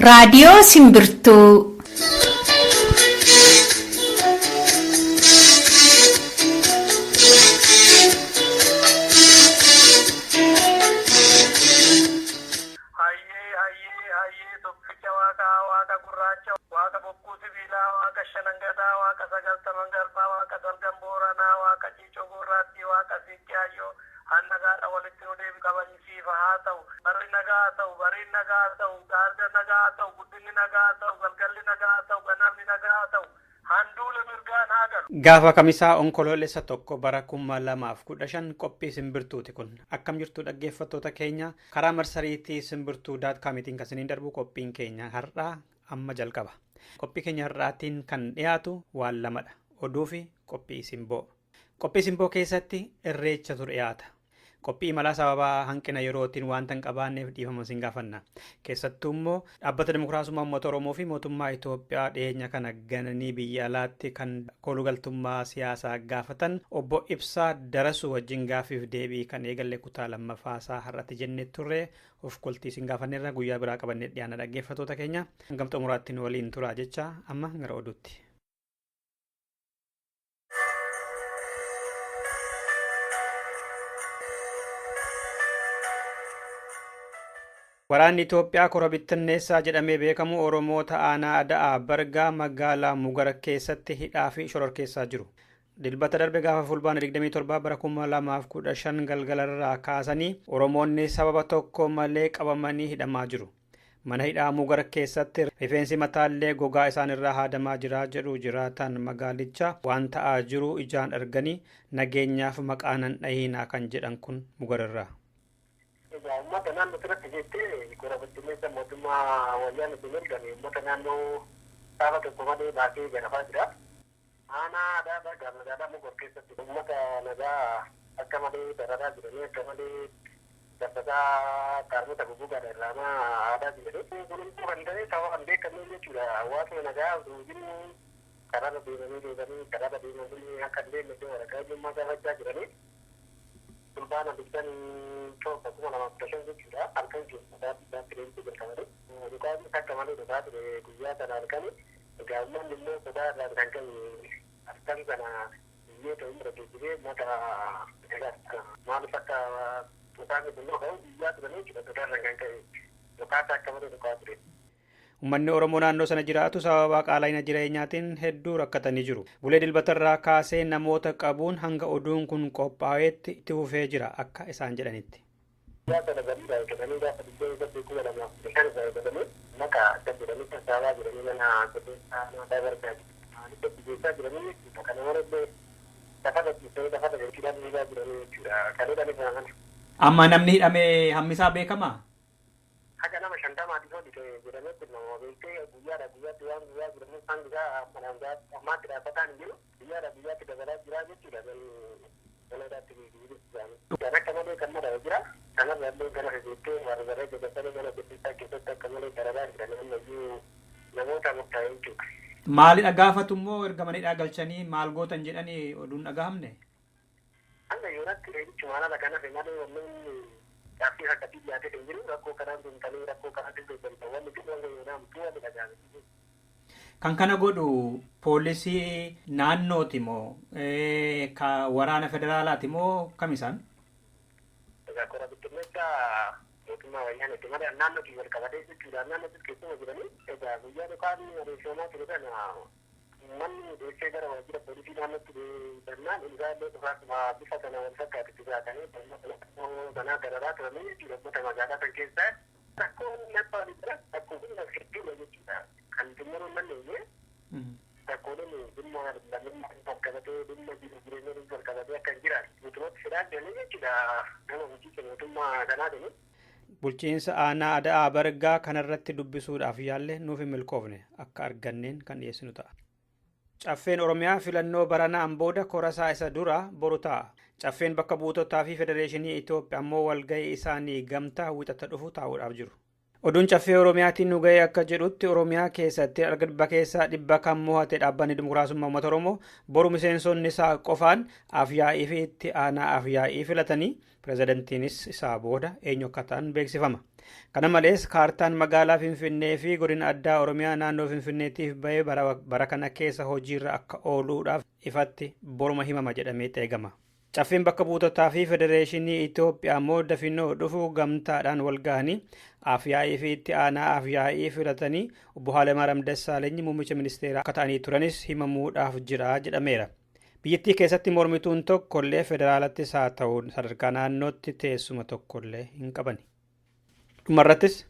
Raadiyoo Simbirtuu. Gaafa kamisaa onkoloolessa tokko bara 2015 qophii simbirtuuti kun akkam jirtu dhaggeeffattoota keenya karaa marsariitii simbirtuu.com kan isiniin darbu qophiin keenya har'aa amma jalqaba. Qophii keenya har'aatiin kan dhiyaatu waan lamadha. Oduu fi qophii simboo. Qophii simboo keessatti irreechatu dhiyaata. Qophii imalaa sababa hanqina yerootiin waanta hin qabaanneef dhiifama isin gaafanna. Keessattuu immoo dhaabbata Dimokiraasummaa Uummata Oromoo fi mootummaa Itoophiyaa dhiyeenya kana gananii biyya alaatti kan kolugaltummaa siyaasaa gaafatan obbo Ibsaa Darasuu wajjin gaaffiif deebii kan eegalle kutaa lammaffaasaa har'atti jennee turre of koltii isin gaafanneerra guyyaa biraa qabannee dhiyaana dhaggeeffattoota keenya. Hangam xumuraattiin waliin turaa jecha amma gara oduutti. Waraanni Itoophiyaa kora bittinneessaa jedhamee beekamu Oromoota aanaa Ada'aa Bargaa magaalaa Mugara keessatti hidhaa fi shororkeessaa jiru. Dilbata darbe gaafa fulbaana 27 bara 2015 galgalarraa kaasanii Oromoonni sababa tokko malee qabamanii hidhamaa jiru. Mana hidhaa Mugara keessatti rifeensi mataallee gogaa isaanirraa haadamaa jira jedhu jiraatan magaalicha waan ta'aa jiru ijaan arganii nageenyaaf maqaanan dhahiinaa kan jedhan kun Mugararraa. Ummata naannoo irratti jettee kora bittinneessa mootummaa wayyaanee itti ergame ummata naannoo saba tokko malee baasee garafaa jira. Aanaa Ada'aa Bargaa magaalaa Mugara keessatti ummata nagaa akka malee dararaa jiranii akka malee dabbasaa qaarmota guggugaadha irraa aadaa jiranii. Kunis kan ta'e sababa kan beekamne jechuudha. Hawaasni nagaa jiru karaarra deemanii akka hin deemne waraqaa eenyummaa gaafachaa jiranii. Fulbaana digdan tokko kuma lama fudhatan jechuudha. Halkan keessatti pireezidaantii jalqabanii. Dhukaasni akka malee dhugaa ture guyyaa sana halkanii. Egaa uummanni immoo sodaa irraan kan ka'e halkan sana biyyoota humna geejjibee uummata maaliif akka dhukaasni kun yoo ta'u biyyaa turanii jechuudha. Sodaa irraan kan ka'e dhukaasa akka malee dhugaa ture. Uummanni Oromoo naannoo sana jiraatu sababa qaala'ina jireenyaatiin hedduu rakkatanii jiru. Bulee dilbatarraa kaasee namoota qabuun hanga oduun kun qophaa'etti itti fufee jira akka isaan jedhanitti. Gaafa dabalii baay'atanii gaafa dibbee irratti kuma lamaaf bishaan baay'atanii maqaa adda jedhanii tasaabaa jiranii mana qilleensaa Ada'aa Bargaa jiru. Biyyeessaa jiranii kana malee lafarra ciisanii lafarra galchiidhaan dhiigaa jiranii jechuudha. Kan hidhanii kana. Amma namni hidhamee hammisaa beekamaa? Haga nama 50 dhiisoo jedhamee nama beektee guyyaatti waan guyyaa jedhamu isaan isaa manaa ammaatti dhaabbataan jiru guyyaatti dabalaa jira jechuudha. Galaadaatti kan akka malee kan madaa'e jira. Kanarra illee gara jettee warra jabeessanii mana guddisaa keessatti akka malee dararaa jiran ammayyuu namoota murtaa'e jechuudha. Maalidha gaafatu immoo erga manidhaa galchanii maal gootan jedhanii oduun dhagahamne? Hanga yoonatti jechuun haala kanarra malee wanneen Gaaffii akkasii dhiyaatee kan jiru rakkoo kanaan duntanii rakkoo kanatti deebi'an wanni xiqqoon yoonaan tuwwani dhagaame. Kan kana godhu poolisii naannooti moo waraana federaalaati moo kam isaan? Egaa kora bittinneessaa mootummaa wayyaaneeti malee naannootii wal qabatee jechuudha. Naannootis keessuma jiranii egaa guyyaa dhukaan adeemsifamaa ture kana manni deessee gara waajjira poolisii naannootti deemnaan isaa illee dhufaasuma bifa kana wal fakkaatutti jiraatanii kanaa dararaa turanii jechuudha. Ummata magaalaa kan keessaa rakkoon laffaan jira rakkoo kun hedduudha jechuudha. Kan xumuruun manneenye rakkooleen dhimma lammiummaa wal qabatee dhimma jireenya wal qabatee akka hin jiraatu mootummaatti fedhaan deemee jechuudha. Nama hojii mootummaa kanaa deemee. Bulchiinsa aanaa Ada'aa Bargaa kanarratti dubbisuudhaaf yaalle nuuf hin milkoofne akka arganneen kan dhiyeessinu ta'a. Caffeen Oromiyaa filannoo baranaan booda korasaa isa dura boru ta'a. Caffeen bakka buutotaa fi Federeeshinii Itoophiyaa ammoo walgahii isaanii gamtaa wixata dhufu taa'uudhaaf jiru. Oduun caffee Oromiyaatiin nu ga'ee akka jedhutti Oromiyaa keessatti erga dhibba keessaa dhibba kan mo'ate dhaabbanni Dimokiraasummaa Uummata Oromoo boru miseensonni isaa qofaan afyaa'ii fi itti aanaa afyaa'ii filatanii pirezidantiinis isaa booda eenyu akka ta'an beeksifama. Kana malees kaartaan magaalaa Finfinnee fi godina addaa Oromiyaa naannoo Finfinneetiif bahee bara kana keessa hojiirra akka ooluudhaaf ifatti boruma himama jedhamee eegama. Caffeen bakka buutotaa fi Federeeshinii Itoophiyaa immoo dafinoo dhufu gamtaadhaan wal gahanii afyaa'ii fi itti aanaa afyaa'ii filatanii obbo Haayilemaaram Dassaalenyi muummicha ministeeraa akka ta'anii turanis himamuudhaaf jira jedhameera. Biyyattii keessatti mormituun tokkollee federaalattis haa ta'u sadarkaa naannootti teessuma tokkollee hin qabani. Dhumarrattis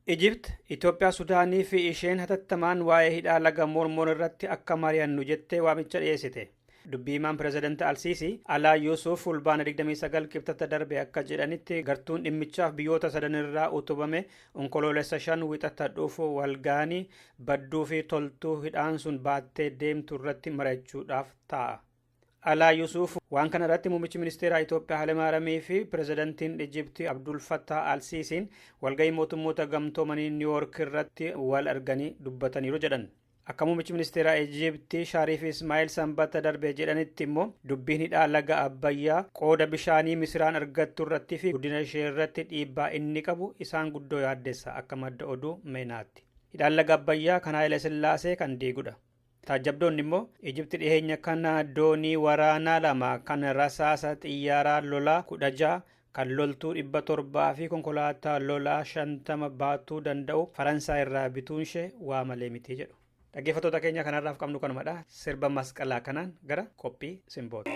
Ijipt, Itoophiyaa, Sudaanii fi isheen hatattamaan waa'ee hidhaa laga Mormoon irratti akka mari'annu jettee waamicha dhiyeessite. Dubbiimaan pirezidaantii Alsiisii Alaa Yuusuf fulbaana 29 qibxata darbe akka jedhanitti gartuun dhimmichaaf biyyoota sadan irraa utubame onkoloolessa 5 wixata dhufu walgaanii badduu fi toltuu hidhaan sun baattee deemtu irratti mari'achuudhaaf ta'a. Alaa Yuusuf waan kana irratti muummichi ministeeraa Itoophiyaa Haayilemaaramii fi pirezidaantiin Ijiptii Abdul Fattah Alsiisiin walgahii mootummoota gamtoomanii Niiwoork irratti wal arganii dubbataniiru jedhan. Akka muummichi ministeeraa Ijiptii Shariif Ismaa'eel sanbata darbee jedhanitti immoo dubbiin hidhaa laga Abbayyaa qooda bishaanii Misiraan argattu irratti fi guddina ishee irratti dhiibbaa inni qabu isaan guddoo yaaddeessa akka madda oduu meenaatti. Hidhaan laga Abbayyaa kan Haayile Sillaasee kan diigudha. Taajjabdoonni immoo Ijipti dhiheenya kana doonii waraanaa 2 kan rasaasa xiyyaaraa lolaa 16 kan loltuu 700 fi konkolaataa lolaa 50 baatuu danda'u Faransaay irraa bituun ishee waa malee miti jedhu. Dhaggeeffattoota keenya kanarraaf qabnu kanumadha. Sirba masqalaa kanaan gara qophii simboota.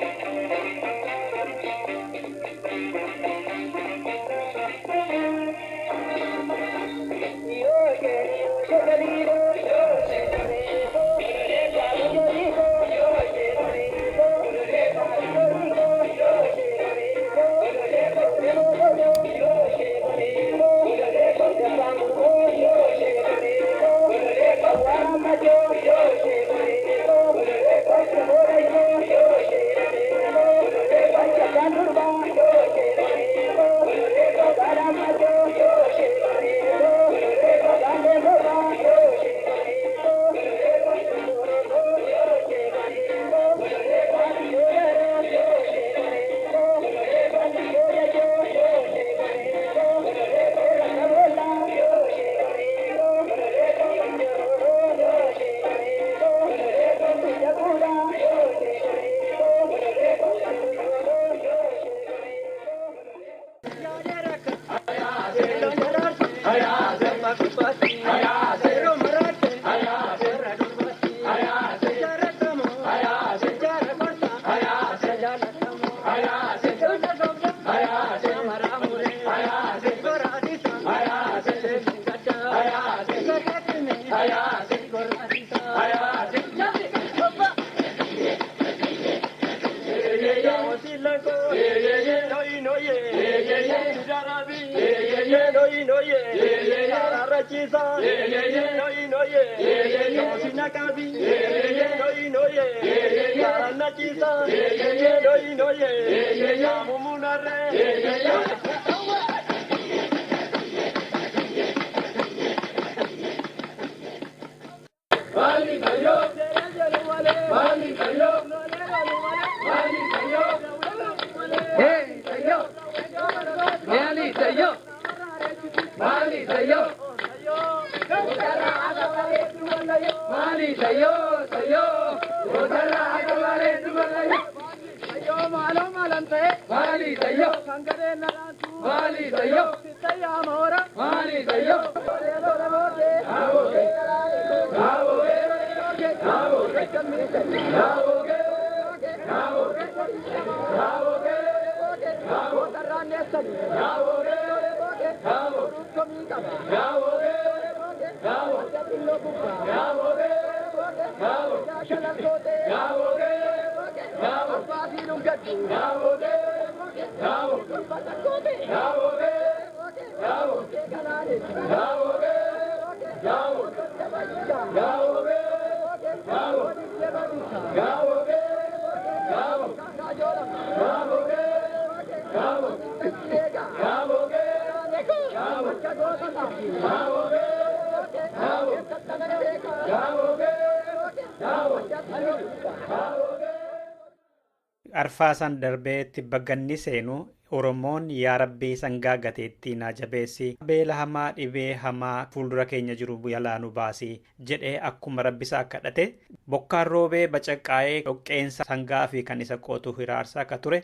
Bravo! Arfaasaan darbee tibba ganni seenu Oromoon yaa rabbii sangaa gateettii naa jabeessi beela hamaa dhibee hamaa fuuldura keenya jiru yalaa nu baasii jedhee akkuma rabbisaa kadhate bokkaan roobee bacaqqaa'ee dhoqqeensa sangaa fi kan isa qootu hiraarsaa akka ture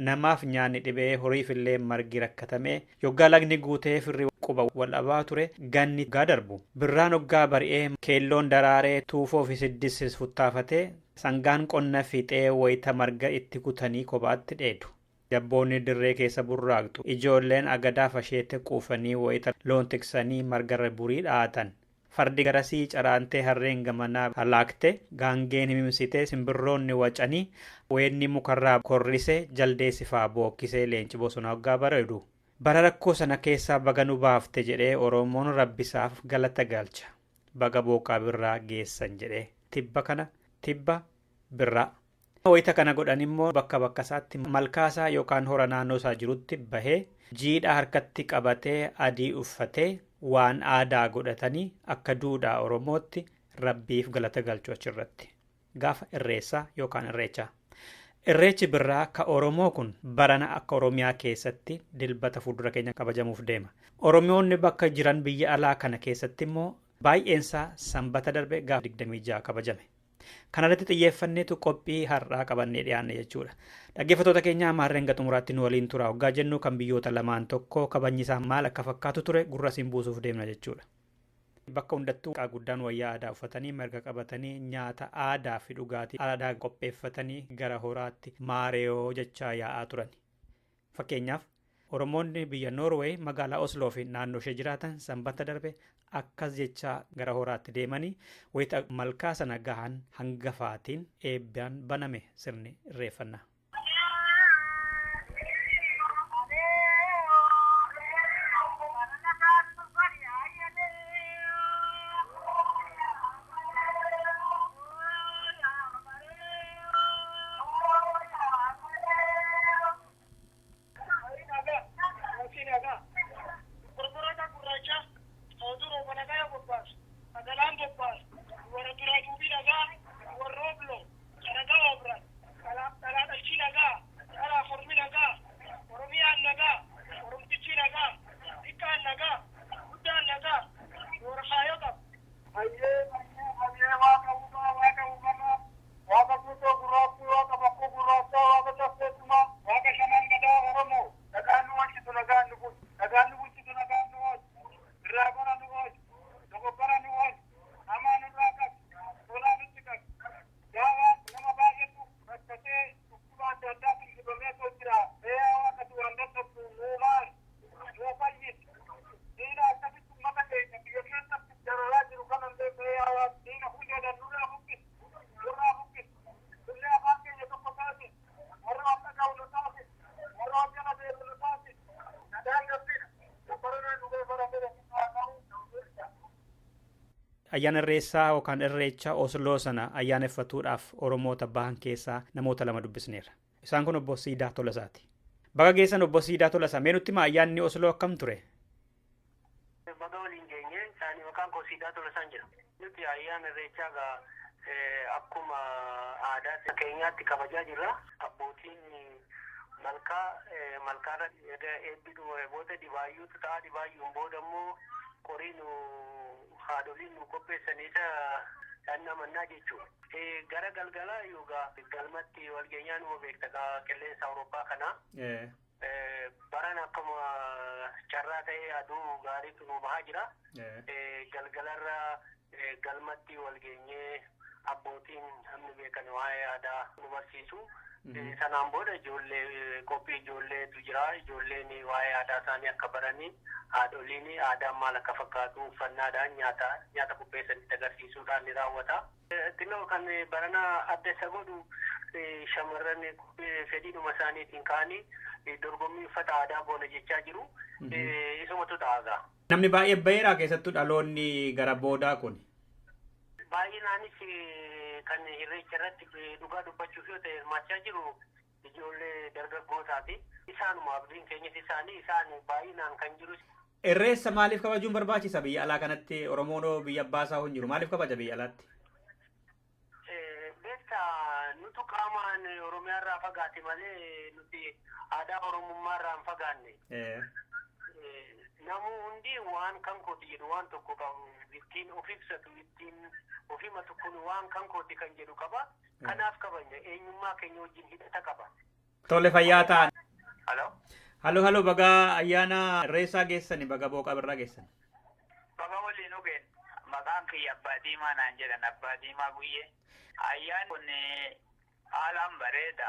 namaaf nyaanni dhibee horiifillee margi rakkatamee yoggaa lagni guutee firri quba wal dhabaa ture ganni gaa darbu birraan hoggaa bari'ee keelloon daraaree tuufoo fi siddis futtaafatee sangaan qonna fixee wayita marga itti kutanii kophaatti dheedu. Jabboonni dirree keessa burraaqxu ijoolleen agadaa fasheette quufanii wayita loon tiksanii margarra burii dhaatan. Fardi garasii caraantee harreen gamanaa halaakte gaangeen himimsitee simbirroonni wacanii weenni mukarraa korrise jaldeessifaa bookkisee leenci bosonaa hoggaa bareedu. Bara rakkoo sana keessaa baga nu baafte jedhee Oromoon rabbisaaf galata galcha. Baga booqaa birraa geessan jedhee tibba kana tibba birraa. Wayita kana godhan immoo bakka bakkasaatti malkaasaa yookaan hora naannoo isaa jirutti bahee jiidhaa harkatti qabatee adii uffatee waan aadaa godhatanii akka duudhaa Oromootti rabbiif galata galchuu achirratti. Gaafa irreessaa yookaan irreechaa. Irreechi birraa ka Oromoo kun barana akka Oromiyaa keessatti dilbata fuuldura keenya kabajamuuf deema. Oromoonni bakka jiran biyya alaa kana keessatti immoo baay'eensaa sanbata darbe gaafa 26 kabajame. Kanarratti xiyyeeffanneetu qophii har'aa qabannee dhiyaanne jechuudha. Dhaggeeffattoota keenya maarreen xumuraatti nu waliin tura hoggaa jennu kan biyyoota lamaan tokko kabajni isaa maal akka fakkaatu ture gurra siin buusuuf deemna jechuudha. Bakka hundattuu qaa guddaan wayyaa aadaa uffatanii marga qabatanii nyaata aadaa fi dhugaatii aadaa qopheeffatanii gara horaatti maareeyoo jechaa yaa'aa turan. Fakkeenyaaf Oromoonni biyya Noorweey magaalaa Osloo fi naannoo ishee jiraatan sanbata darbe akkas jechaa gara horaatti deemanii wayita malkaa sana gahan hangafaatiin eebbaan baname sirni irreeffannaa. Ayyaana irreessaa yookaan irreecha Osloo sana ayyaaneffatuudhaaf Oromoota bahan keessaa namoota lama dubbisneerra. Isaan kun obbo Siidaa Tolasaati. Baga geessan obbo Siidaa Tolasaa mee nutti himaa ayyaanni Osloo akkam ture? Baga waliin geenye isaanii maqaan koo Siidaa Tolasaan jedhama. Nuti ayyaana irreechaa akkuma aadaa keenyaatti kabajaa jirra. Abbootiin malkaarra eebbidhu booda dibaayyuutu ta'a dibaayyuun booda immoo qoriin haadholiin nu qopheessaniisa dhanna mannaa jechuudha. Gara galgalaa yookaan galmatti walgeenyaa numa beekta qilleensa Awurooppaa kanaa. Baran akkuma carraa ta'ee aduu gaariitu nu bahaa jira. Galgalarra galmatti walgeenyee abbootiin namni beekan waa'ee aadaa nu barsiisu. Sanaan booda qophii ijoolleetu jira. Ijoolleen waa'ee aadaa isaanii akka baranii haadholiin aadaan maal akka fakkaatu uffannaadhaan nyaata qopheessanitti agarsiisuudhaan ni raawwata. Xinnoo kan barana adda isa godhu shamarran fedhiidhuma isaaniitiin ka'anii dorgommii uffata aadaa boona jechaa jiru. Isumatu ta'agaa. Namni baay'ee baheeraa keessattuu dhaloonni gara boodaa kun. Baay'inaanis kan irreecha irratti dhugaa dubbachuuf yoo ta'e hirmaachaa jiru ijoollee dargaggootaati. Isaanuma abdiin keenyas isaan baay'inaan kan jiru. Irreessa maaliif kabajuun barbaachisa biyya alaa kanatti? Oromoon biyya abbaasaa hin jiru maaliif kabaja biyya alaatti? beektaa nutu qaamaan Oromiyaa irraa fagaate malee nuti aadaa Oromummaa irraa hin fagaanne. Namuu hundi waan kan kooti jedhu waan tokko qabu ittiin of ibsatu ittiin of himatu kun waan kan kooti kan jedhu qaba. Kanaaf kabajna eenyummaa keenya wajjin hidhata qaba. Tole fayyaa ta'an. Halo baga ayyaana Irreessaa geessani baga booqa birraa geessan. Baga waliin dhugeen maqaan kiyya Abbaa Diimaa naan jedhan Abbaa Diimaa Guyyee. Ayyaan kun haalaan bareeda.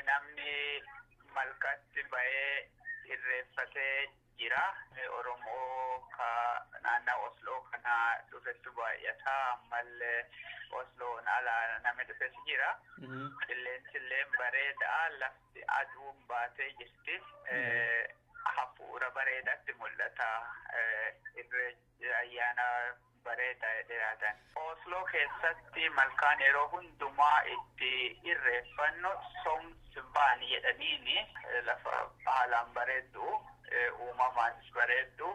Namni malkatti bahee irreeffatee jira. Oromoo ka naannoo Osloo kana dhufetu baay'ata. Ammallee Osloon ala namni dhufetu jira. Qilleensillee bareeda. Lafti aduun baatee jirti. Hafuura bareedatti mul'ata. Ayyaana bareeda dhiyaatan. Osloo keessatti malkaan yeroo hundumaa itti irreeffannu Somsbaan jedhaniini lafa haalaan bareeddu. Uumamaanis bareeddu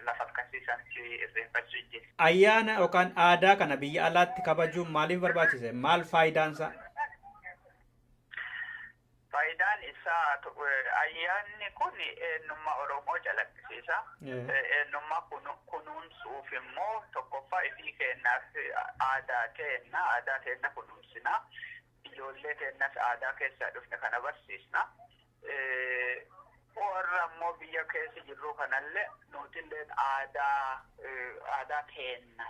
lafa akkasiisanti irreeffachuu jira. Ayyaana yookaan aadaa kana biyya alaatti kabajuun maaliif barbaachise? Maal faayidaansa? Faayidaan isaa ayyaanni kun eenyummaa Oromoo calaqqisiisa. Eenyummaa kunuunsuuf immoo tokkoffaa ifii kennaaf aadaa teenna kunuunsina. Ijoollee teennas aadaa keessaa dhufne kana barsiisna. Warra ammoo biyya keessa jirru kanallee nutillee aadaa teenna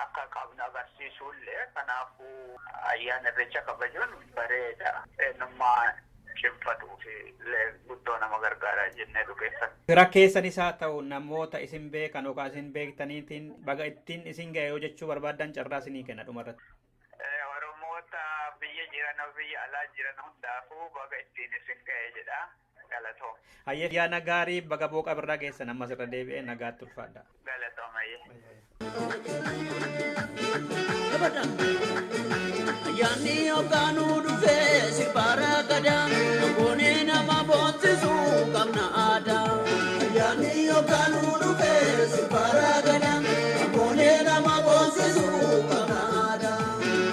akka qabnu agarsiisuullee kanaafuu ayyaana irreecha kabajuun bareeda. Eenyummaa cimfatuuf illee guddoo nama gargaara jennee dhugeessan. Fira keessanis haa ta'u namoota isin beekan yookaan isin beektaniitiin baga ittiin isin ga'e yoo jechuu barbaadan carraa isinii kenna dhumarratti. Oromoota biyya jiran biyya alaa jiran hundaafuu baga ittiin isin ga'e jedha. Galatoo. Ayyaana gaarii baga booqa birraa geessan ammas irra deebi'ee nagaatti ulfaadha. Galatoo mayyee. Ayyaanni yookaanuu dhufee si baara gadaa Namoonni nama boonsisuu qabna aadaa. Ayyaanni yookaanuu dhufee si baara gadaa Namoonni nama boonsisuu qabna aadaa.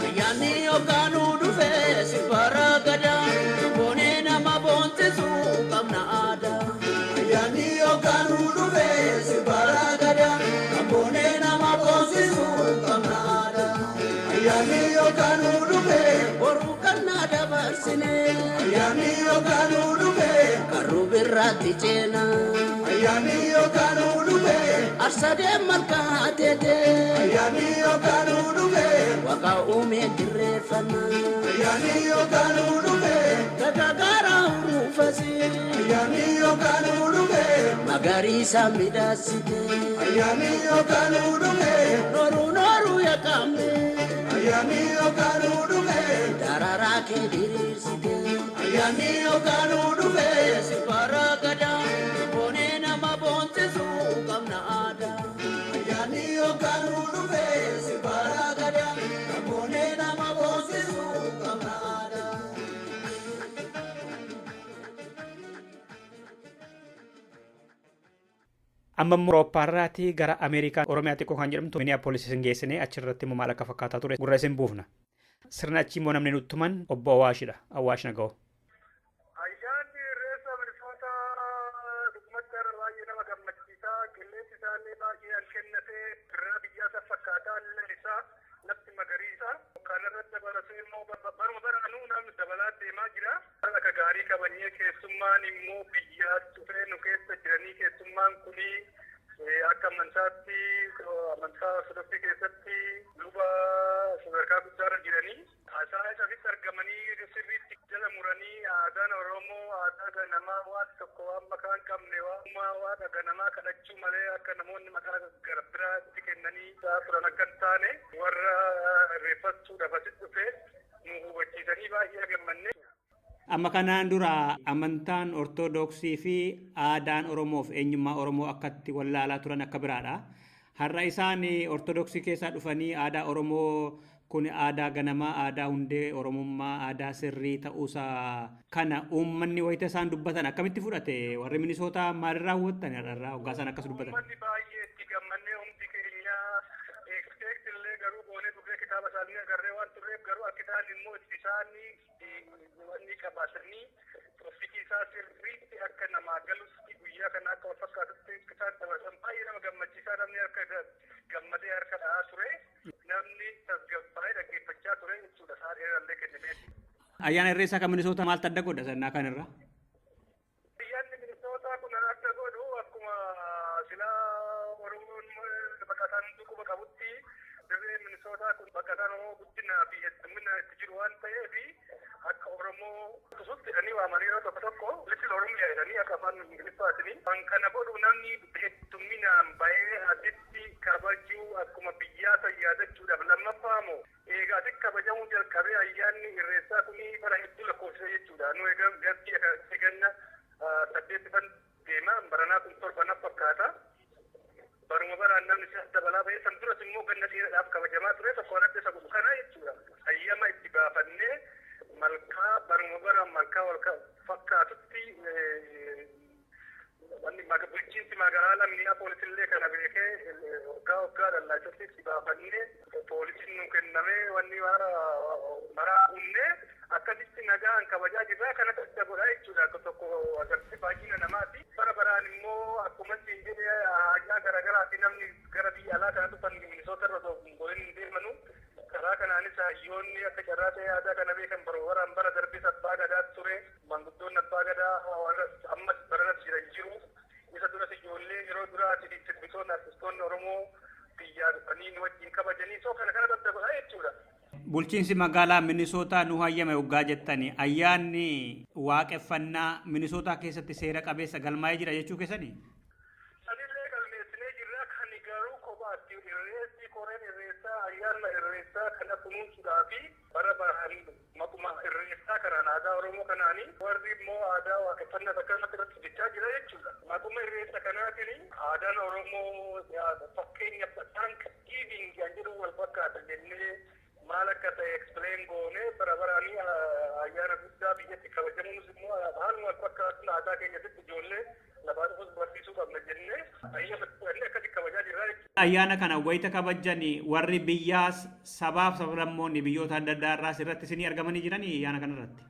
Ayyaanni yookaanuu dhufee si baara gadaa Namoonni nama boonsisuu qabna aadaa. Ayyaanni yookaanuu dhufee si baara gadaa Namoonni nama boonsisuu qabna aadaa. Ayyaanni yookaanuu dhufee boruu kannaa dabarsinee. Ayyaanni yookaanuu dhufee karuu birraatti ceena. Ayyaanni yookaanuu dhufee arsadee malkaa teetee. Ayyaanni yookaanuu dhufee waaqa uumee dirreeffanna. Ayyaanni yookaanuu dhufee gagaara uruufasee. Ayyaanni yookaanuu dhufee magariisa midhaasitee. Ayyaanni yookaanuu dhufee nooruu yaaqamee. Ayyaanni yookaanuu dhufee dararaa kee diriirsitee. Ayyaanni yookaanuu dhufee si baara gadaa boonee nama boonsisuu qabna aadaa. Ayyaanni yookaanuu dhufee si baara gadaa boonee nama boonsisuu qabna aadaa. Amma Awurooppaarraatii gara Ameerikaa Oromiyaa xiqqoo kan jedhamtu Minneapolis isin geessinee achirratti immoo maal akka fakkaataa ture gurra isin buufna. Sirna achi immoo namni nutti himan obbo Awaashidha. Awaash naga'oo. Ayyaanni irreessa Minnesota dhugumatti irra baay'ee nama gammachiisa. Qilleensi isaallee baay'ee halkennatee irraa biyyaa fakkaataa illee isaa lafti magariisa. Kanarratti dabalatee immoo baruma baraanuu namni dabalaa deemaa jira. Akka gaarii qabanyee keessummaan immoo biyyaa dhufee nu keessa jiranii keessummaan kunii akka amantaatti amantaa Ortodoksii keessatti luba sadarkaa guddaarra jiranii isaan asitti argamanii sirriitti jala muranii aadaan Oromoo aadaa ganamaa waan tokko waan makaa hin qabne waan ganamaa kadhachuu malee akka namoonni maqaa gara biraatti kennanii turan akka hin taane warra irreeffachuudhaaf asitti dhufee nu hubachiisanii baay'ee gammanne. Amma kanaan dura amantaan Ortodoksii fi aadaan Oromoo fi eenyummaa Oromoo akkatti wallaalaa turan akka biraadha. Har'a isaan Ortodoksii keessaa dhufanii aadaa Oromoo kun aadaa ganamaa, aadaa hundee Oromummaa, aadaa sirrii ta'uusaa kana uummanni wayita isaan dubbatan akkamitti fudhate? Warri Minisootaa maalirraa hubattan irraa hoggaa isaan akkas dubbatan? Uummanni baay'ee itti gammannee hundi keenya illee garuu boonee dhufee kitaaba isaanii agarree waan turreef garuu akka isaan immoo isaanii wanni qabaatanii toofikii isaa sirriitti akka namaa galutti guyyaa kana akka wal fakkaatutti isaan taphatan baay'ee nama gammachiisaa namni harka gammadee harka dha'aa ture namni tasgabbaa'ee dhaggeeffachaa ture jechuudha isaa dheerallee kennamee. Ayyaana Irreechaa kan Minisoota maaltu adda godha sannaa kanarra? Ayyaanni Minisootaa kun adda godhu akkuma silaa Oromoon baqataan quba qabutti dirree Minisootaa kun baqataan Oromoo guddinaa fi heddumina itti jiru waan ta'eef akka Oromoo tusutti jedhanii waamanii yeroo tokko tokko Little Oromiyaa jedhanii akka afaan Ingiliffaatiin kan kana godhu namni hedduminaan bahee asitti kabajuu akkuma biyyaata yaadachuudhaaf lammaffaa moo egaa kabajamuu jalqabee ayyaanni Irreechaa kun bara hedduu lakkoofsise jechuudha. Nu egaa gatti ganna 8 deema baranaa kun 7 fakkaata. Baruma baraan namni dabalaa bahee san duras immoo ganna dheeraadhaaf kabajamaa ture tokko adda isa godhu kana jechuudha. Ayyama itti baafannee malkaa baruma baraan malkaa wal fakkaatutti wanni bulchiinsi magaalaa Minneapolis illee kana beekee waggaa dallaachatti itti baafannee poolisiin nu kennamee wanni maraa uumnee akkasitti nagaan kabajaa jirraa kana adda godhaa jechuudha. Akka tokko agarsiisa baay'ina namaati. Bara baraan immoo akkuma siin jedhee ajaa garaagaraati namni gara biyya alaa kana dhufan Minisoota irra goleen hin deemanu. Karaa kanaanis hayyoonni akka carraa ta'e aadaa kana beekan baraan bara darbis abbaa gadaa ture. Manguddoonni abbaa gadaa ammas baranas jiru. Isa duras ijoollee yeroo duraati sirbitoonni artistoonni Oromoo biyyaa dhufanii wajjin kabajanii soo kana adda godhaa jechuudha. Bulchiinsi magaalaa Minisootaa nu hayyame waggaa jettanii ayyaanni waaqeffannaa Minisootaa keessatti seera qabeessa galmaa'ee jira jechuu keessanii? Sanillee galmeessinee jirra kan garuu kophaatti irreessi koreen irreessaa ayyaana irreessaa kana kunuunsuudhaa fi bara baraan maquma irreessaa kanaan aadaa Oromoo kanaanii warri immoo aadaa waaqeffannaa akkasumatti irratti hojjechaa jira jechuudha. Maquma irreessa kanaatiin aadaan Oromoo fakkeenya Thanksgiving kan jedhu wal fakkaata jennee maal akka ta'e explain goone bara baraanii ayyaana guddaa biyyatti kabajamuunis immoo haaluma wal fakkaatu aadaa keenyatti ijoollee lafaa dhufus barsiisuu qabna jennee ayyaana akkatti kabajaa jirra jechuudha. Ayyaana kana wayita kabajanii warri biyyaas sabaaf sablammoonni biyyoota adda addaa irraas irratti isinii argamanii jiranii ayyaana kanarratti?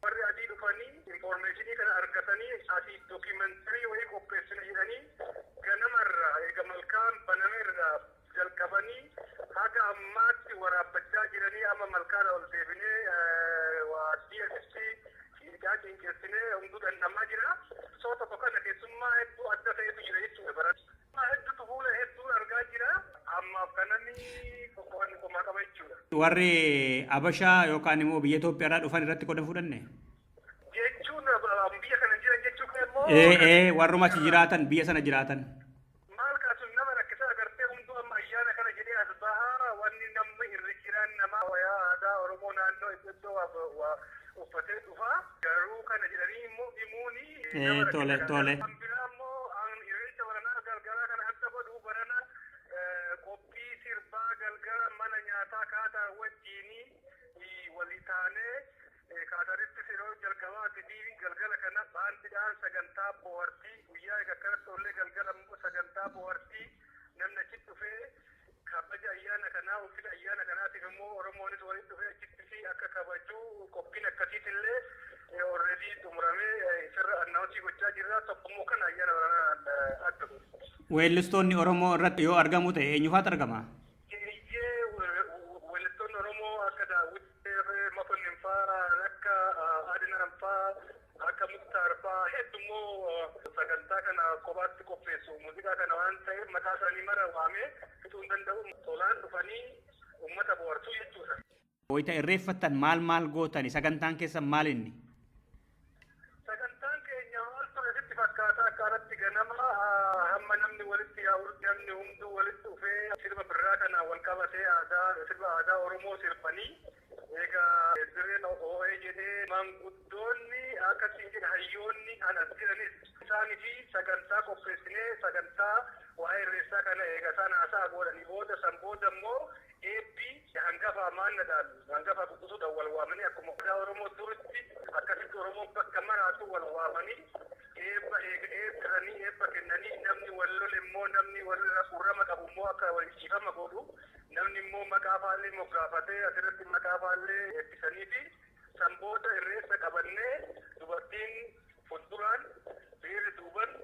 Warri adii dhufanii infoormeeshinii kana argatanii asii dookiimentarii wayii qopheessina jedhanii ganamarraa eega malkaan banameerraa jalqabanii haga ammaatti waraabbachaa jiranii amma malkaadha ol deebinee DSC dhiigaa qinqeessinee hunduu dhandhamaa jira. Soo tokko kana keessummaa hedduu adda ta'etu jira jechuudha baratti. Hedduutu fuula hedduu argaa jira. Ammaaf kanani qoqqoodni qomaa qaba jechuudha. Warri Abashaa yookaan immoo biyya Itoophiyaadhaa dhufan irratti qooda fudhanne? Jechuun biyya kana jiran jechuun immoo warruma achi jiraatan biyya sana jiraatan. Maal kaasuun nama rakkisaa agartee hunduu amma ayyaana kana jedhee as bahaa wanni namni irra jiran nama wayaa aadaa Oromoo naannoo iddoo uffatee dhufa garuu kana jedhanii immoo himuuni. Tole. Kan biraa immoo irreecha baranaa galgalaa kana adda godhuu barana qophii sirbaa galgala mana nyaataa kaataa wajjiinii walii taanee kaataritti yeroo jalqabaati fi galgala kana baandiidhaan sagantaa bohaartii guyyaa akkanatti ollee galgala immoo sagantaa bohaartii namni achitti dhufee kabaja ayyaana kanaa ulfina ayyaana kanaatiif immoo Oromoonis walitti dhufee achitti fi akka kabajuu qophiin akkasiitillee already xumuramee sirra annaawunsii gochaa jirra tokkummoo kana ayyaana baranaa adda godhu. Weellistoonni Oromoo irratti yoo argamu ta'e eenyufaatu argama? Weellistoonni Oromoo akka Daawit Makonnin fa'aa akka Adinaan fa'aa akka Muktaar fa'aa heddummoo sagantaa kana kophaatti qopheessu muuziqaa kana waan ta'eef mataa isaanii mara waamee fixuu hin danda'u tolaan dhufanii uummata bohaarsuu jechuudha. Wayita irreeffattan maal gootani sagantaan keessan maal inni? Sagantaan keenya maal ture sitti fakkaata akkaanatti ganama hamma namni walitti yaa'u namni hunduu walitti dhufee sirba birraa kana wal qabatee sirba aadaa Oromoo sirbanii egaa dirreen oo'ee jedhee manguddoonni akkasiin jedhe hayyoonni anas jiranis isaanii fi sagantaa qopheessinee sagantaa waa'ee irreessaa kana eega isaan haasaa godhanii booda san booda immoo eebbi hangafa maannadhaan hangafa quxisuudhaan wal waamanii akkuma aadaa Oromoo duritti akkasitti Oromoon bakka maraatu wal waamanii eebba kennanii namni wal lole immoo namni wal urrama qabu immoo akka wal dhiifama godhu namni immoo maqaa fa'aa afaallee moggaafatee asirratti maqaa afaallee eebbisanii fi sanboota irreessa qabannee dubartiin fuulduraan dhiirri duuban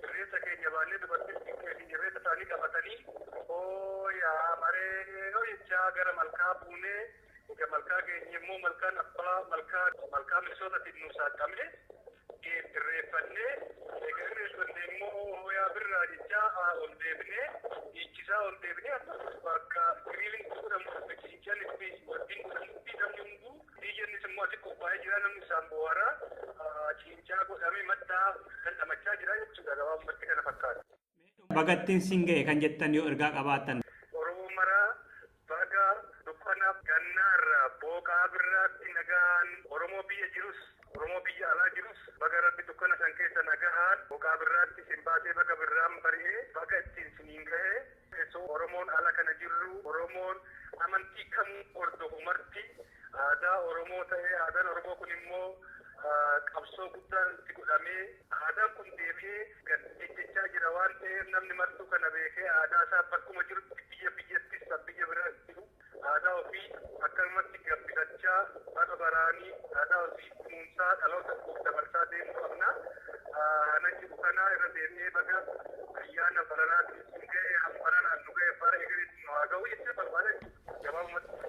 irreessa keenya baannee dubartiin irreessa isaanii qabatanii yaa maree jechaa gara malkaa buunee egaa malkaa keenya immoo malkaan abbaa malkaa misootaatiin nu saaqamee irreeffannee egaa irreeffannee immoo yaa birraa jechaa ol deebinee dhiichisaa ol deebinee bakka giriiliin godhamu ciichan itti waliin godhamutti namni hunduu biyyannis immoo asii qophaa'ee jira namni isaan boo'araa ciichaa godhamee maddaa dhandhamachaa jira jechuudha gabaabumatti kana fakkaata. Bagattiin siin ga'e kan jettan yoo ergaa qabaatan. Oromoo maraa baga dukkana gannaarraa booqaa birraatti nagaan Oromoo biyya jirus Oromoo biyya alaa jirus baga rabbi dukkana san keessa nagahaan booqaa birraatti sin baasee baga birraan bari'ee baga ittiin siniin ga'ee keessoo Oromoon ala kana jirru Oromoon amantii kamuu hordofu marti aadaa Oromoo ta'ee aadaan Oromoo kun immoo qabsoo guddaan itti godhamee aadaan kun deebi'ee gaddeechaa jira waan ta'eef namni martuu kana beekee aadaa isaa bakkuma jirutti biyyattis biyya biraatti aadaa ofii akkanumatti gabbifachaa bara baraanii aadaa ofii kunuunsaa dhaloota dabarsaa deemuu qabna. Ana jiru kana irra deemnee baga ayyaana baranaatti sun ga'ee hambaranaan nu ga'ee bara eegaletti nu haa ga'u jettee barbaada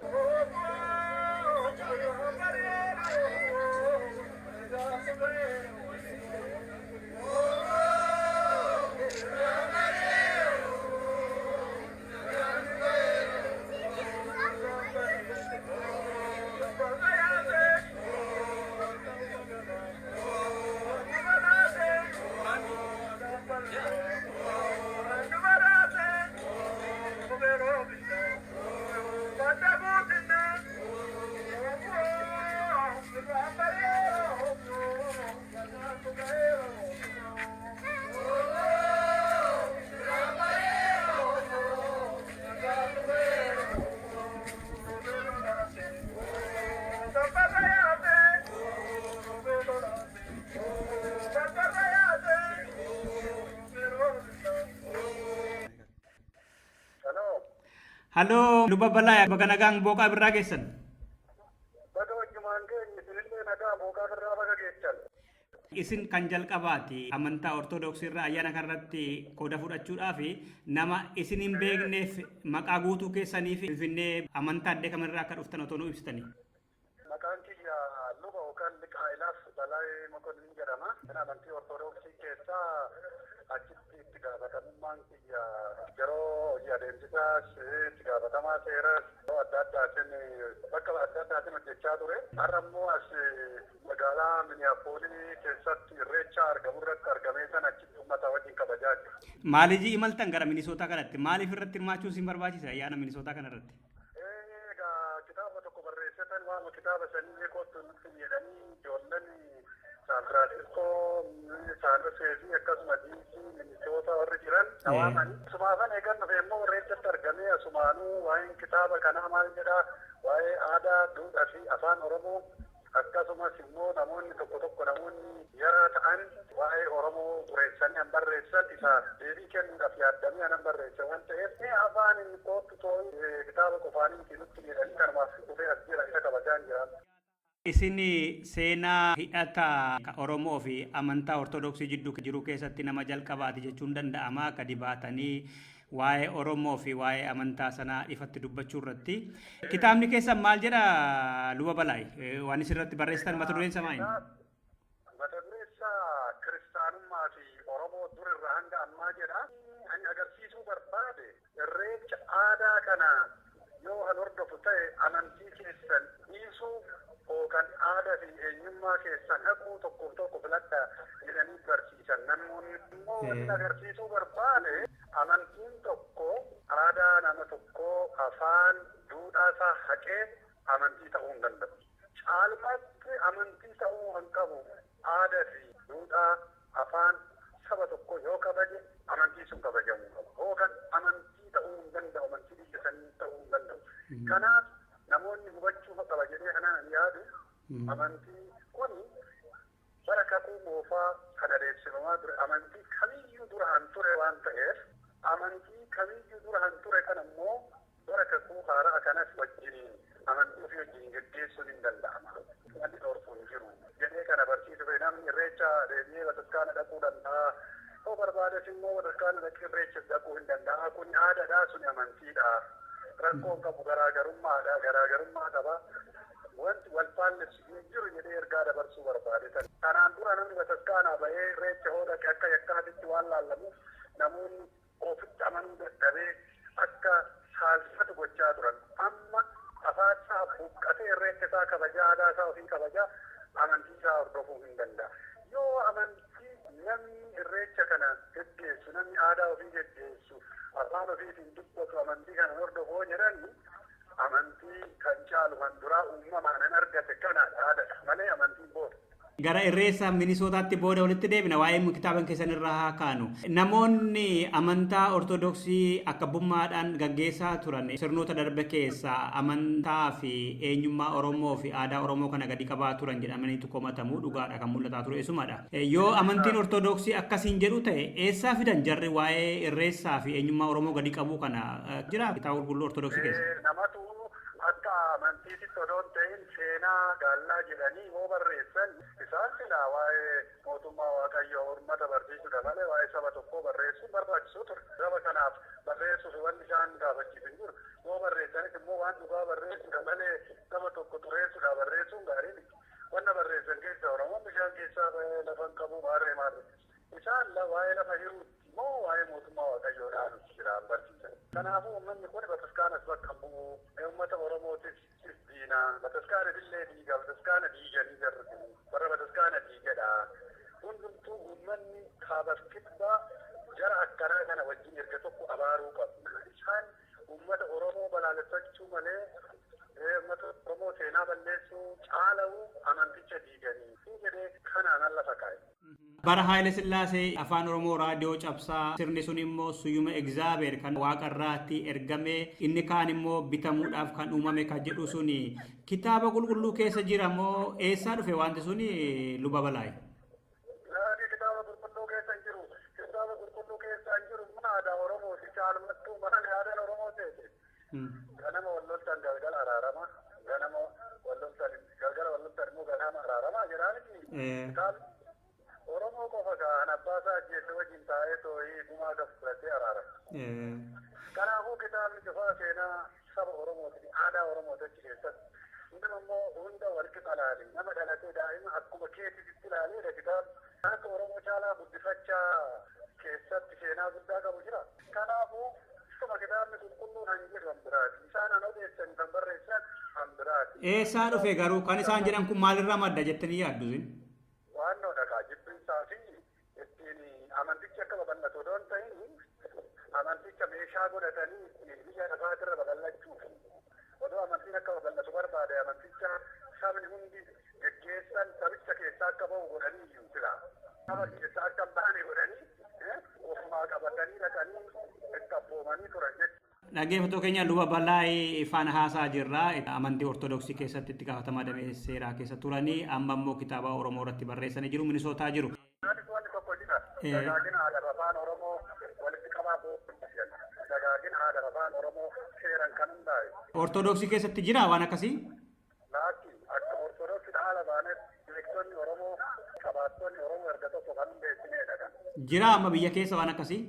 Halo, lupa balaa baga nagaan booqaa birraa geessan. Baga wajjumaan keenya isinillee nagaa booqaa birraa baga geessan. Isin kan jalqabaati amantaa ortodoksii irraa ayyaana kanarratti qooda fudhachuudhaaf nama isin hin beekneef maqaa guutuu keessanii fi finfinnee amantaa addee kamirraa akka dhuftan otoo nu ibsitanii. Maqaan kiyya luba yookaan Miqaa'ilaaf Balaayee Mokonnin jedhama. Amantii ortodoksii keessaa achitti itti gaafatamummaan kiyya yeroo hojii adeemsisaas itti gaafatamaa seeras adda addaatiin bakka adda addaatiin hojjechaa ture. Har'a immoo as magaalaa Miniyaapoolii keessatti irreecha argamu irratti argamee san achitti uummata wajjin kabajaa jira. Maaliif imaltan gara Minisootaa kanatti? Maaliif irratti hirmaachuu isin barbaachisa ayyaana Minisootaa kanarratti? Egaa kitaaba tokko barreessatan waan kitaaba sanii kootu nutti jedhanii ijoolleen San Francisco, San Jose fi akkasuma DC Minnesota warri jiran dhawaamanii. Asumaafan eegan dhufe immoo irreechatti argamee asumaanuu waa'een kitaaba kanaa maal jedhaa waa'ee aadaa, duudhaa fi afaan Oromoo akkasumas immoo namoonni tokko namoonni yara ta'an waa'ee Oromoo bureessanii an barreessan isa deebii kennuudhaaf yaaddamee an barreessa waan ta'eef afaan inni kootu too'ii kitaaba qofaanii nutti jedhanii kanumaaf dhufee as jira isa kabajaan jira. Isin seenaa hidhata Oromoo fi amantaa ortodoksii jidduu jiru keessatti nama jalqabaati jechuun danda'ama akka dibaatanii waa'ee Oromoo fi waa'ee amantaa sanaa ifatti dubbachuu irratti. Kitaabni keessan maal jedha luba Balaay? Waan isirratti barreessitan mata dureen isaa maali? Mata dureen kiristaanummaa fi Oromoo dur irraa hanga ammaa jedha. Ani agarsiisuu barbaade irreecha aadaa kana yoo han hordofu ta'e amantii keessan dhiisuu kan aadaa fi eenyummaa keessan haquu tokko filadha jedhanii barsiisan. Namoonni immoo wanti agarsiisuu barbaade amantiin tokko aadaa nama tokko afaan duudhaa isaa haqee amantii ta'uu hin danda'u. Caalmaatti amantii ta'uu kan qabu aadaa fi duudhaa afaan saba tokko yoo kabaje amantii sun kabajamuu qabu. Yookaan amantii ta'uu hin danda'u, amantii biyya sanii ta'uu hin danda'u. Kanaaf namoonni hubachuu qaba jedhee kanaan yaadu amantii kun bara kakuu moofaa kan adeemsifamaa ture amantii kamiyyuu duraan ture waan ta'eef amantii kamiyyuu duraan ture kan immoo Bara kakuu haaraa kanas wajjiniin amantii ofii wajjin geggeessuun hin danda'ama. Wanti dhorku hin jiru. Jedhee kana barsiisuu namni irreecha deebi'ee bataskaana dhaquu danda'a. Yoo barbaades immoo bataskaana dhaqee irreecha dhaquu hin danda'a. Kun aadaadhaa sun amantiidha. Rakkoon qabu garaagarummaadha. Garaagarummaa qaba. Wanti wal faallessu hin jiru jedhee ergaa dabarsuu barbaade. Kanaan dura namni bataskaanaa bahee irreecha hoo dhaqe akka yakkaatitti waan laallamuuf namoonni ofitti amanuu dadhabee akka saalfatu gochaa turan. Amma afaan isaa buqqatee irreecha isaa kabajaa aadaa isaa ofii kabajaa amantii isaa hordofuu hin danda'a. Yoo amantii namni irreecha kana geggeessu namni aadaa ofii geggeessu afaan ofiitiin dubbatu amantii kana hordofoo jedhani amantii kan caalu kan duraa uumamaan hin argate kanaadha aadaadha malee amantiin booda. Gara irreessa Minisootaatti booda walitti deebina waa'ee kitaaban keessan irraa haa kaanu. Namoonni amantaa ortodoksii akka bummaadhaan gaggeessaa turan sirnoota darbe keessa amantaa fi eenyummaa Oromoo fi aadaa Oromoo kana gadi qabaa turan jedhamaniitu komatamu dhugaadha kan mul'ataa ture isumadha. Yoo amantiin ortodoksii akkasiin jedhu ta'e eessaa fidan jarri waa'ee irreessaa fi eenyummaa Oromoo gadi qabuu kana jira kitaaba qulqulluu ortodoksii keessa? Akka amantiitti odoon ta'in seenaa gaallaa jedhanii yoo barreessan isaan silaa waa'ee mootummaa waaqayyoo uummata barsiisudha malee waa'ee saba tokkoo barreessuun barbaachisuu ture. Saba kanaaf barreessuuf wanti isaan gaafachiisu hin jiru. Yoo barreessanis immoo waan dhugaa barreessudha malee saba tokko xureessudha barreessuun gaarii miti. Wanna barreessan keessa Oromoon bishaan keessaa lafan qabu maarree. Isaan waa'ee lafa hiruutti immoo waa'ee mootummaa waaqayyoodhaan jiraan barsiisan. Kanaafuu uummanni kun bataskaanas bakka bu'u uummata Oromootis diina bataskaana illee diiga bataskaana diiganii jarri warra bataskaana diigadha. Hundumtuu uummanni kaabas kibbaa jara akkanaa kana wajjin erga tokko abaaruu qabu. Isaan uummata Oromoo balaaleffachuu malee uummata Oromoo seenaa balleessuu caala'uu amanticha diiganii jedhee kanaan lafa kaa'e. Bara Haayile Sillaasee afaan Oromoo raadiyoo cabsaa sirni sun immoo suyyuma egzaabeer kan waaqarraatti ergamee inni kaan immoo bitamuudhaaf kan uumame kan jedhu suni kitaaba qulqulluu keessa jira moo eessaa dhufe wanti suni luba balaayi? Kitaaba qulqulluu keessa hin jiru. Kitaaba qulqulluu keessa hin jiru mana aadaa Oromooti caalmattuu mana aadaan Oromoo ta'e. Ganama walloltan galgala araarama. Ganama walloltan galgala walloltan immoo ganama araarama jedhaani. Oromoo qofa kan abbaa isaa ajjeesse wajjin taa'ee too'ii gumaa gaf fudhatee araarama. Kanaafuu kitaabni cufaa seenaa saba Oromooti aadaa Oromooti achi keessatti nama immoo hunda walqixa ilaali nama dhalatee daa'ima akkuma keessitti ilaaleedha kitaabni akka Oromoo caalaa guddifachaa keessatti seenaa guddaa qabu jira. Kanaafuu akkuma kitaabni qulqulluun han jedhu han biraati isaan han odeessan kan barreessan han biraati. Eessaa dhufe garuu kan isaan jedhan kun maalirraa madda jettanii yaaddu isin? Waannoo dhagaa jibbinsaa fi ittiin amantichi akka babal'atu odoon ta'in amanticha meeshaa godhatanii biyya lafaatirra babal'achuuf odoo amantiin akka babal'atu barbaade amanticha sabni hundi geggeessan sabicha keessaa akka bahu godhanii iyyuu jira. Saba keessaa akka hin baane godhanii ofumaa qabatanii dhaqanii itti abboomanii turan jechuudha. Dhaggeeffattoota keenya luba bal'aa faana haasaa jirra. Amantii ortodoksii keessatti itti gaafatamaa damee seeraa keessa turanii amma immoo kitaaba Oromoo irratti barreessanii jiru Minisootaa jiru. Wanti tokko jira. Dagaagina aadaa afaan Oromoo walitti qabaa booddu. Dagaagina aadaa afaan Oromoo seeraan kan hundaa'e. Ortodoksii keessatti jira waan akkasii? Laakki akka ortodoksii haala baanetti beektonni Oromoo qabaattonni Oromoo erga tokko kan hundeessineedha. Jira amma biyya keessa waan akkasii?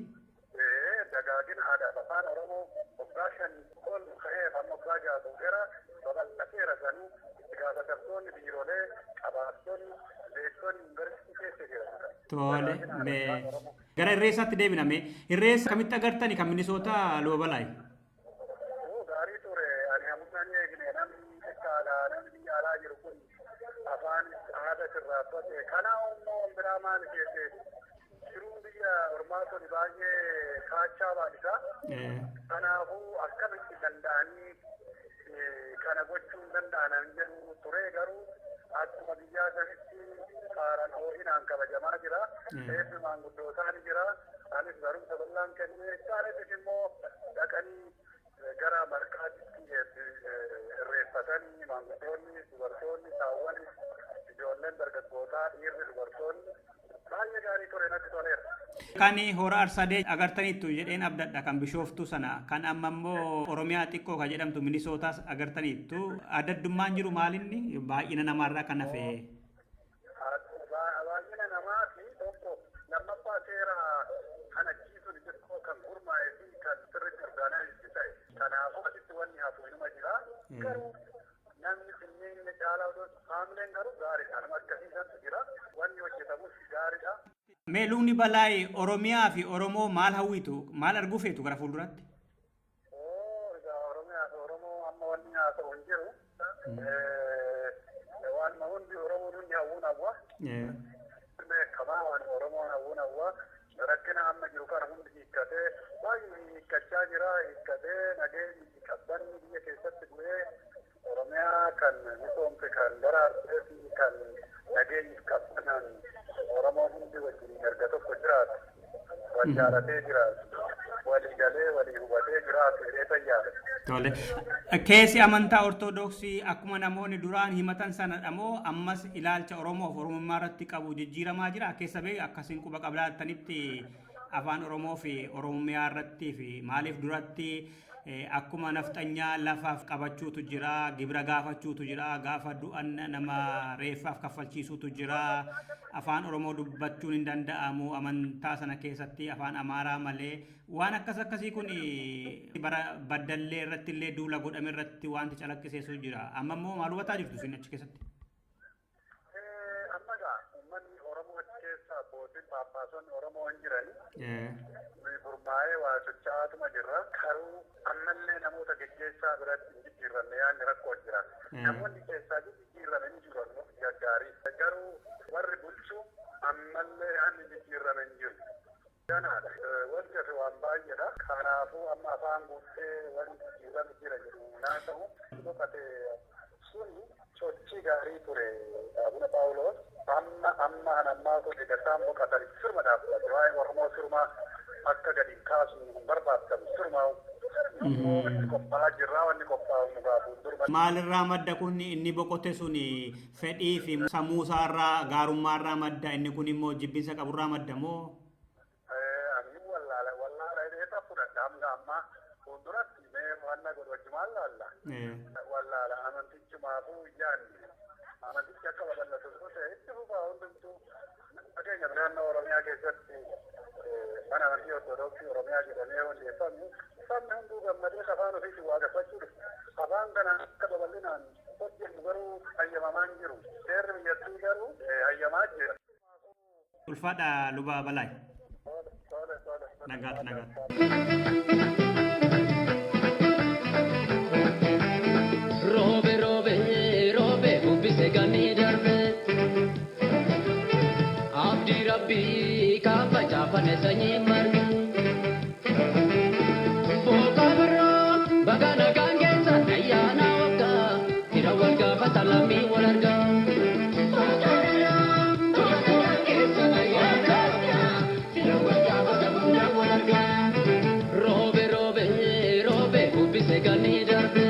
Dagaagina aadaa afaan Oromoo waggaa shanii ol ka'ee hamma waggaa jaatu gara babal'ateera sanuu itti gaafatamtoonni biiroolee qabaattonni beektonni yuunivarsiitii keessa jiran. Tole gara irreessaatti deebiname irreessa kamitti agartani kan Minisootaa luba balaayi? Gaarii ture ani hammaan eegne namni xiqqaadha namni biyya alaa jiru kun afaan aadaa sirraafate kanaa immoo biraa maal keessee jiruun biyya ormaatonni baay'ee kaachaa baadhisaa. Kanaafuu akkamitti danda'anii kana gochuun danda'an jedhu ture garuu akkuma biyyaa sanitti haaraan ho'inaan kabajamaa jira. Eebbi maanguddootaan jira. Anis barumsa bal'aan kennee isaaniitis immoo dhaqanii gara marqaatti irreeffatanii maanguddoonni dubartoonni saawwan ijoolleen dargaggootaa dhiirri dubartoonni baay'ee gaarii ture natti toleera. Kan hora arsadee agartaniittu jedheen abdadha kan bishooftu sana kan amma immoo Oromiyaa xiqqoo kan jedhamtu Minisootaas agartaniittu addaddummaan jiru maalinni baay'ina namaarraa kan hafe. Baay'ina namaa fi tokko lammaffaa seera kana jiisuun xiqqoo kan gurmaa'ee fi kan sirriitti orgaanaayizii ta'e. Kanaafuu asitti wanni hafu inuma jira. Garuu namni sinneen caalaa odoo haamileen garuu gaariidha. Nama akkasiisantu jira. Wanni hojjetamus gaariidha. Meeluunni balaa'e Oromiyaa fi Oromoo maal hawwitu maal arguu feetu gara fuulduraatti? Oromiyaa fi Oromoo amma wanni haasa'u hin jiru. Waan hundi Oromoo hundi hawwuun hawwa. Beekamaa waan Oromoon hawwuun hawwa. Rakkina amma jiru kana hundi hiikkatee baay'ee hiikkachaa jira. Hiikkatee nageenyi qabbanni biyya keessatti bu'ee Oromiyaa kan misoomte kan daraartee fi kan nageenyi qabbanaan Oromoon hundi wajjin erga tokko jiraatu. Wal jaalatee jiraatu. Walii galee walii hubatee jiraatu jedhee fayyaada. Tole. Keessi amantaa Ortoodooksii akkuma namoonni duraan himatan sanadha moo ammas ilaalcha Oromoof Oromummaa irratti qabu jijjiiramaa jira? Keessa bee akkasiin quba qabaattanitti afaan Oromoo fi Oromummaa irratti fi maaliif duratti akkuma nafxanyaa lafaaf qabachuutu jira, gibira gaafachuutu jira, gaafa du'an nama reeffaaf kaffalchiisuutu jira, afaan Oromoo dubbachuun hin danda'amu amantaa sana keessatti afaan Amaaraa malee waan akkasii kun bara baddallee irratti illee duula godhame irratti wanti calaqqiseessu jira. Amma immoo maal hubataa jirtu isin achi keessatti? Amma egaa uummanni Oromoo achi keessa abbootiin paappaasonni Oromoo hin jirani. Gurmaa'ee waa socho'aatuma jirra. Garuu ammallee namoota geggeessaa biratti hin jijjiiramne yaadni rakkoo jira. Namoonni keessaa jijjiirame hin jiru gaggaarii. Garuu warri bulchu ammallee yaadni jijjiirame hin jiru. Kanaadha. Wanti hafe waan baay'eedha. Kanaafuu amma afaan guuttee wanti jijjiirame jira jedhu naa ta'u boqotee suni sochii gaarii ture Abuna Phaawulos. Ammaa kun eegataan boqotan sirma dhaabbate waa'ee Oromoo sirmaa akka gadi kaasu barbaadamu sirmaa wanti qophaa'aa jirraa wanni qophaa'u nu gaafuun durba. Maalirraa madda kun inni boqote sun fedhii fi sammuusaarraa gaarummaarraa madda inni kun immoo jibbinsa qaburraa madda moo? Ani wallaala eetaa fudhadha amma fuulduratti mee wanna godhu wajjumaan laalla. Wallaala amantichumaafuu yaadni. Amantichi akka babal'atu ta'e itti fufaa hundumtuu fakkeenyaaf naannoo Oromiyaa keessatti mana amantii Ortoodooksii Oromiyaa jedhamee hundeeffame sabni hunduu gammadee afaan ofiitiin waaqeffachuu dhufe. Afaan kana akka babal'inaan hojjennu garuu hayyamamaa hin jiru. Seerri biyyattii garuu hayyamaa jira. Ulfaadha luba balaay. Nagaat. Robe ubbise ganni darbe abdii rabbii kaafa caafame sanyii marge booka biroo baga nagaan keessa ayyaana waggaa hira wal gaafata lammii wal argaa. Robe ubbise ganni darbe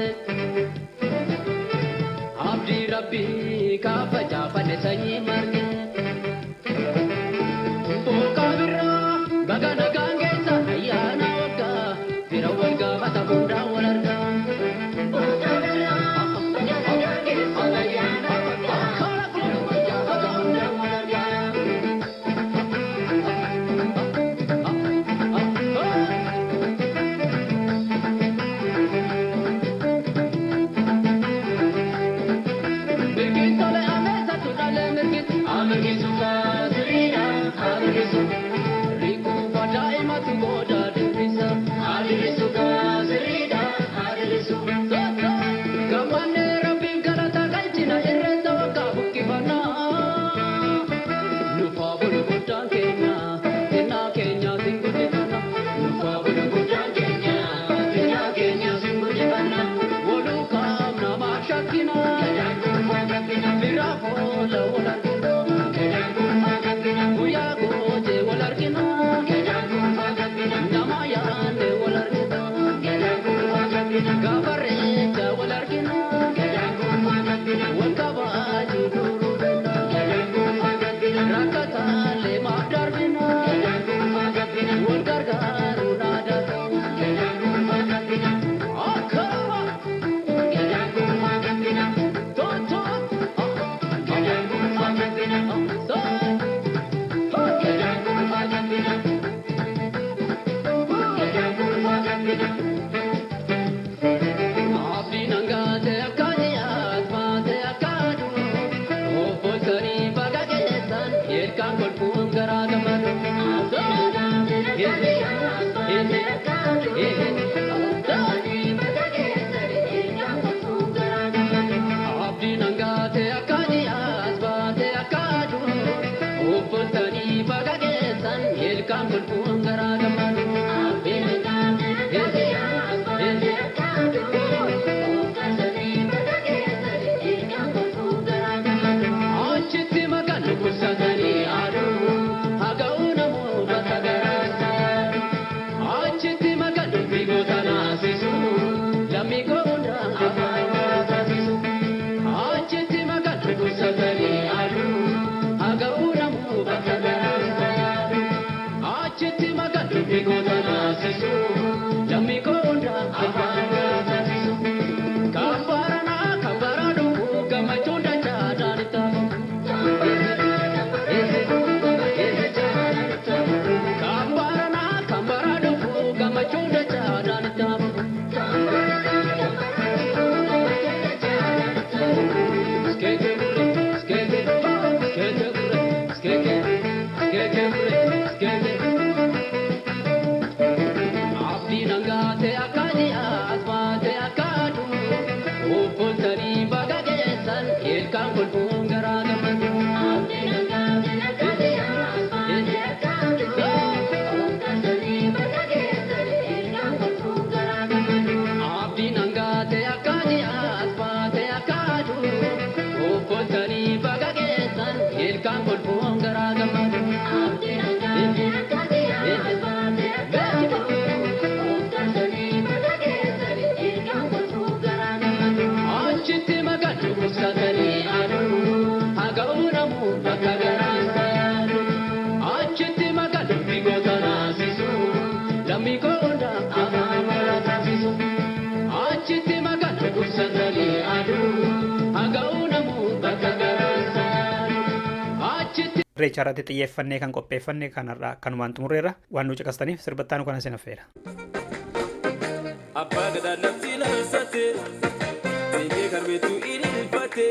abdii rabbii kaafa caafame sanyii marge booka biroo baga nagaan keessa ayyaana waggaa hira wal gaafata hundaa wal argaa. Rakata le Irreecharratti xiyyeeffannee kan qopheeffanne kanarraa kanumaan xumurreerra waan nu caqastaniif sirbattaanu kana isin affeera. Abbaa gadaa lafti lansate sinkee karmeetu ililfate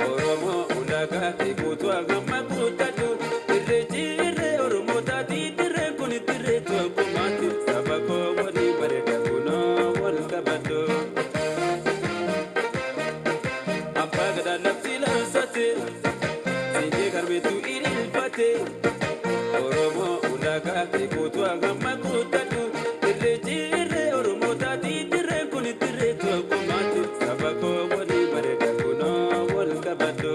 Oromoo ulaagaa eeguutu agamma guuttatu irreechi irree Oromoo taati dirreen kun dirreetu akkumaatti saba koo walii bareeda kunoo wal qabaddo. Abbaa gadaa lafti lansate sinkee karmeetu ililfate Oromoo ulaagaa eeguutu agamma guuttatu irreechi irree Oromoo taati dirreen kun dirreetu akkumaatti saba koo walii bareeda kunoo wal qabaddo.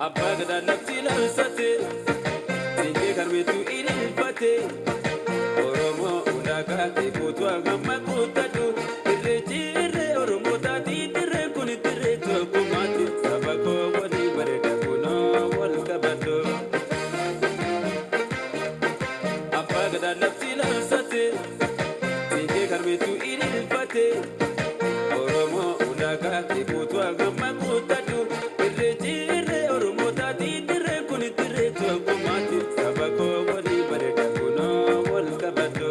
Abbaa gadaa lafti lansate sinkee karmeetu ililfate Oromoo ulaagaa eeguutu agamma guuttatu irreechi irree Oromoo taati dirreen kun dirreetu akkumaatti saba koo walii bareeda kunoo wal qabaddo. Abbaa gadaa lafti lansate sinkee karmeetu ililfate Oromoo ulaagaa eeguutu agamma guuttatu irreechi irree Oromoo taati dirreen kun dirreetu akkumaatti saba koo walii bareeda kunoo wal qabaddo.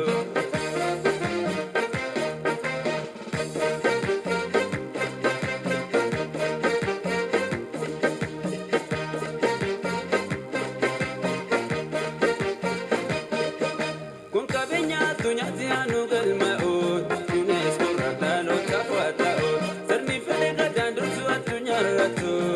marratu.